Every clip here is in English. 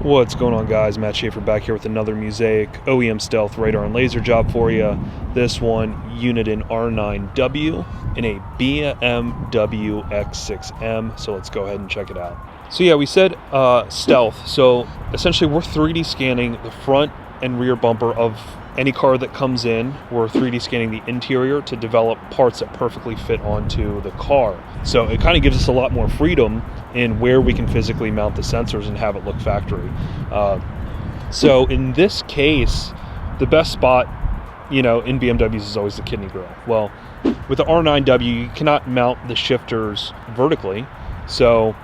What's going on, guys? Matt Schaeffer back here with another Musaic OEM stealth radar and laser job for you. This one, Uniden R9W in a BMW X6M. So let's go ahead and check it out. So yeah, we said stealth. So essentially we're 3D scanning the front and rear bumper of any car that comes in. We're 3D scanning the interior to develop parts that perfectly fit onto the car. So it kind of gives us a lot more freedom in where we can physically mount the sensors and have it look factory. So in this case, the best spot, in BMWs is always the kidney grille. Well, with the R9W, you cannot mount the shifters vertically. So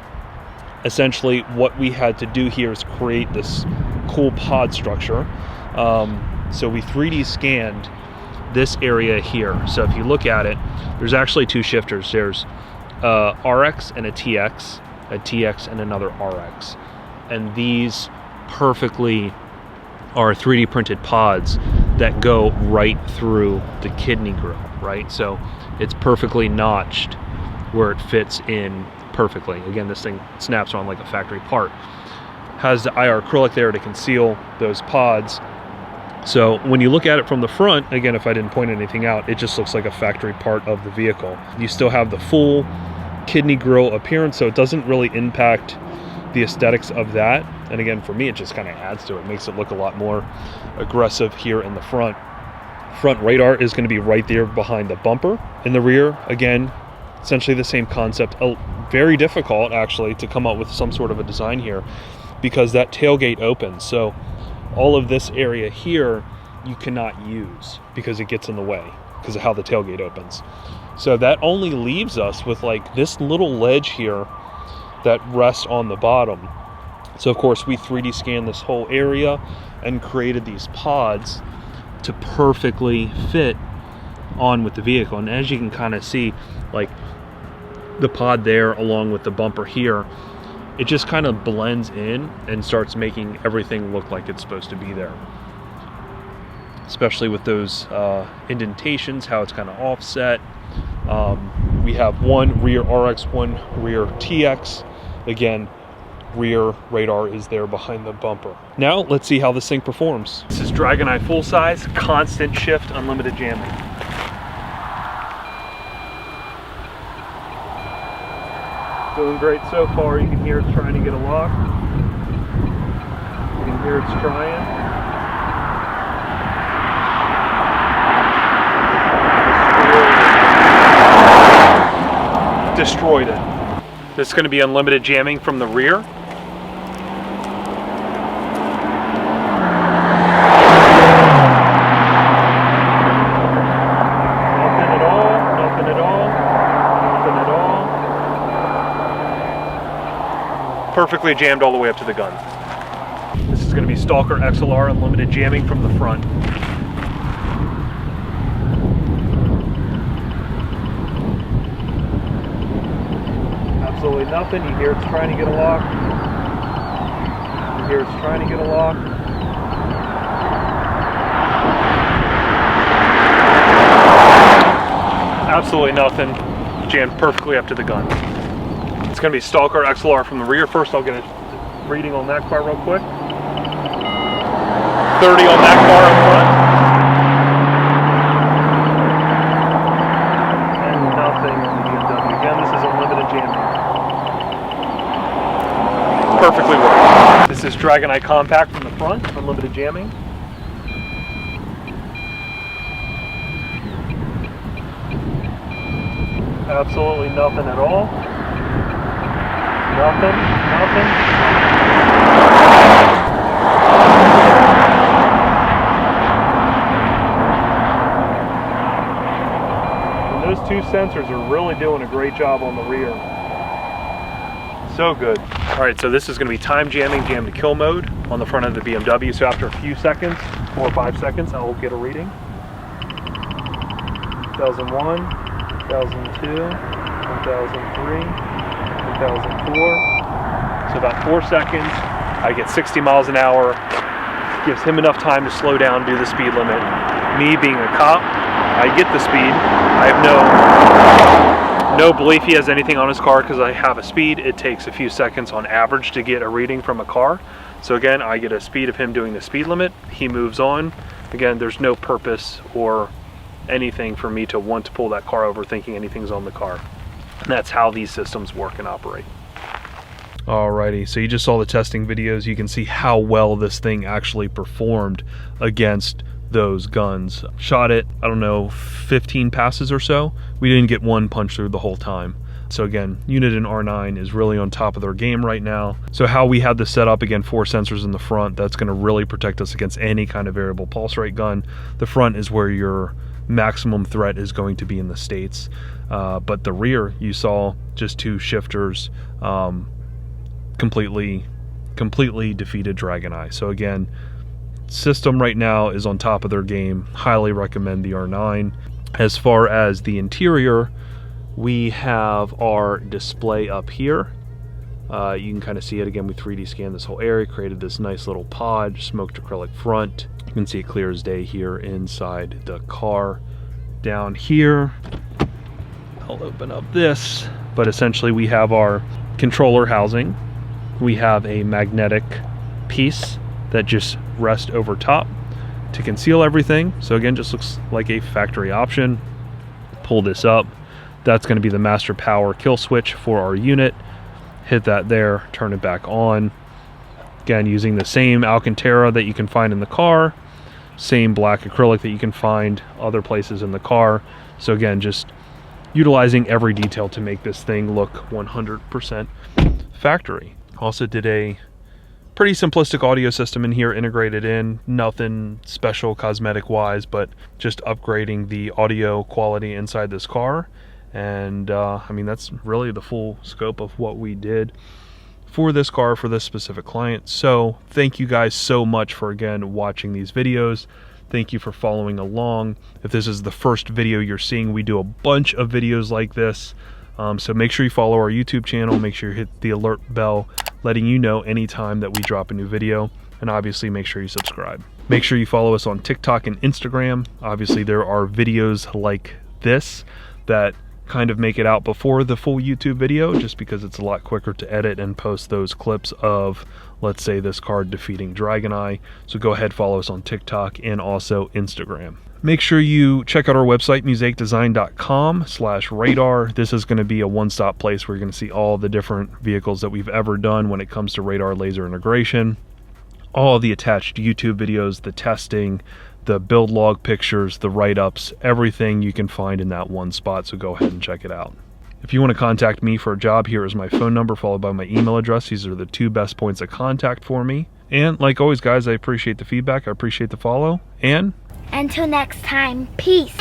essentially what we had to do here is create this cool pod structure. So we 3D scanned this area here. So if you look at it, there's actually two shifters. There's RX and a TX and another RX. And these perfectly are 3D printed pods that go right through the kidney grille, right? So it's perfectly notched where it fits in perfectly. Again, this thing snaps on like a factory part. Has the IR acrylic there to conceal those pods. So when you look at it from the front, again, if I didn't point anything out, it just looks like a factory part of the vehicle. You still have the full kidney grille appearance, so it doesn't really impact the aesthetics of that. And again, for me, it just kind of adds to it. It makes it look a lot more aggressive here in the front. Front radar is going to be right there behind the bumper. In the rear, again, essentially the same concept. Very difficult, actually, to come up with some sort of a design here because that tailgate opens. So all of this area here you cannot use because it gets in the way because of how the tailgate opens. So that only leaves us with like this little ledge here that rests on the bottom. So of course we 3D scanned this whole area and created these pods to perfectly fit on with the vehicle. And as you can kind of see, like the pod there along with the bumper here, it just kind of blends in and starts making everything look like it's supposed to be there. Especially with those indentations, how it's kind of offset. We have one rear RX, one rear TX. Again, rear radar is there behind the bumper. Now let's see how this thing performs. This is Dragon Eye full size, constant shift, unlimited jamming. Doing great so far. You can hear it's trying to get a lock. You can hear it's trying. Destroyed it. This is going to be unlimited jamming from the rear. Nothing at all, nothing at all, nothing at all. Perfectly jammed all the way up to the gun. This is going to be Stalker XLR unlimited jamming from the front. Absolutely nothing. You hear it's trying to get a lock. You hear it's trying to get a lock. Absolutely nothing. Jammed perfectly up to the gun. It's going to be Stalker XLR from the rear. First, I'll get a reading on that car real quick. 30 on that car up front. And nothing on the BMW. Again, this is unlimited jamming. Perfectly works. This is Dragon Eye Compact from the front, unlimited jamming. Absolutely nothing at all. Nothing, nothing. And those two sensors are really doing a great job on the rear. So good. All right, so this is going to be time jamming, jam to kill mode on the front of the BMW. So after a few seconds, 4 or 5 seconds, I will get a reading. 2001, 2002, 2003, 2004. So about 4 seconds, I get 60 miles an hour. Gives him enough time to slow down, do the speed limit. Me being a cop, I get the speed. I have no belief he has anything on his car because I have a speed. It takes a few seconds on average to get a reading from a car. So again, I get a speed of him doing the speed limit, he moves on. Again, there's no purpose or anything for me to want to pull that car over thinking anything's on the car. And that's how these systems work and operate. Alrighty, so you just saw the testing videos. You can see how well this thing actually performed against those guns. Shot it, I don't know, 15 passes or so. We didn't get one punch through the whole time. So again, Uniden R9 is really on top of their game right now. So how we had this set up, again, 4 sensors in the front, that's gonna really protect us against any kind of variable pulse rate gun. The front is where your maximum threat is going to be in the States. But the rear, you saw just 2 shifters, completely defeated Dragon Eye. So again, system right now is on top of their game. Highly recommend the R9. As far as the interior, we have our display up here. You can kind of see it again. We 3D scanned this whole area, created this nice little pod, smoked acrylic front. You can see it clear as day here inside the car. Down here, I'll open up this, but essentially we have our controller housing. We have a magnetic piece that just rests over top to conceal everything. So again, just looks like a factory option. Pull this up. That's going to be the master power kill switch for our unit. Hit that there, turn it back on. Again, using the same Alcantara that you can find in the car, same black acrylic that you can find other places in the car. So again, just utilizing every detail to make this thing look 100% factory. Also did a pretty simplistic audio system in here integrated in, nothing special cosmetic wise, but just upgrading the audio quality inside this car. And I mean, that's really the full scope of what we did for this car, for this specific client. So thank you guys so much for, again, watching these videos. Thank you for following along. If this is the first video you're seeing, we do a bunch of videos like this. So make sure you follow our YouTube channel. Make sure you hit the alert bell, letting you know anytime that we drop a new video. And obviously make sure you subscribe. Make sure you follow us on TikTok and Instagram. Obviously there are videos like this that kind of make it out before the full YouTube video, just because it's a lot quicker to edit and post those clips of, let's say, this car defeating Dragon Eye. So go ahead, follow us on TikTok and also Instagram. Make sure you check out our website, musaicdesign.com/radar. This is going to be a one-stop place where you're going to see all the different vehicles that we've ever done when it comes to radar laser integration. All the attached YouTube videos, the testing, the build log pictures, the write-ups, everything you can find in that one spot, so go ahead and check it out. If you want to contact me for a job, here is my phone number followed by my email address. These are the 2 best points of contact for me. And like always, guys, I appreciate the feedback, I appreciate the follow, and until next time, peace.